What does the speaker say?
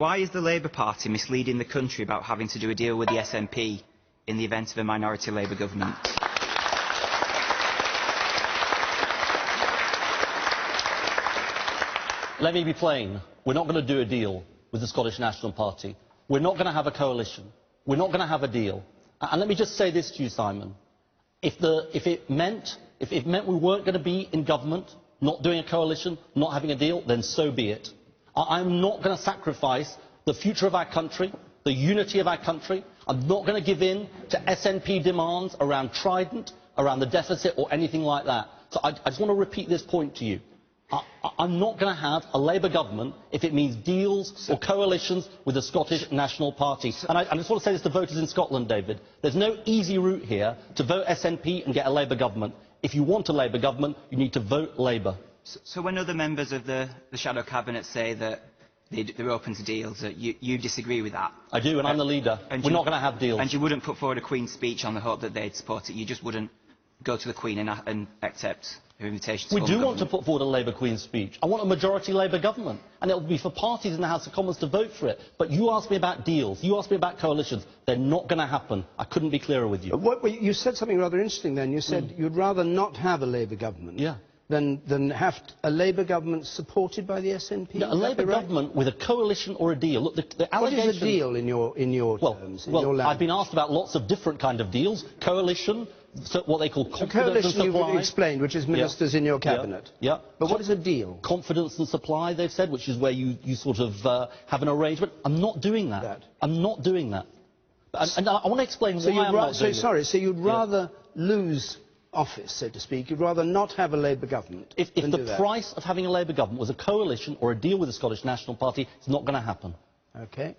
Why is the Labour Party misleading the country about having to do a deal with the SNP in the event of a minority Labour government? Let me be plain. We're not going to do a deal with the Scottish National Party. We're not going to have a coalition. We're not going to have a deal. And let me just say this to you, Simon. If it meant we weren't going to be in government, not doing a coalition, not having a deal, then so be it. I'm not going to sacrifice the future of our country, the unity of our country. I'm not going to give in to SNP demands around Trident, around the deficit or anything like that. So I just want to repeat this point to you. I'm not going to have a Labour government if it means deals or coalitions with the Scottish National Party. And I just want to say this to voters in Scotland, David. There's no easy route here to vote SNP and get a Labour government. If you want a Labour government, you need to vote Labour. So when other members of the shadow cabinet say that they're open to deals, you disagree with that? I do, and I'm the leader. We're not going to have deals. And you wouldn't put forward a Queen's speech on the hope that they'd support it? You just wouldn't go to the Queen and accept her invitation to We form do a want to put forward a Labour Queen's speech. I want a majority Labour government, and it will be for parties in the House of Commons to vote for it. But you asked me about deals, you asked me about coalitions. They're not going to happen. I couldn't be clearer with you. You said something rather interesting then. You said you'd rather not have a Labour government than have a Labour government supported by the SNP? No, a Labour government with a coalition or a deal. Look, the allegation... What is a deal in your terms, in your language? I've been asked about lots of different kind of deals. Coalition, so what they call confidence and supply. Coalition you've explained, which is ministers in your cabinet. Yeah. But what is a deal? Confidence and supply, they've said, which is where you sort of have an arrangement. I'm not doing that. I'm not doing that. And I want to explain why I'm not doing it. Sorry, so you'd rather lose office, so to speak, you'd rather not have a Labour government? If the price of having a Labour government was a coalition or a deal with the Scottish National Party, it's not going to happen. Okay.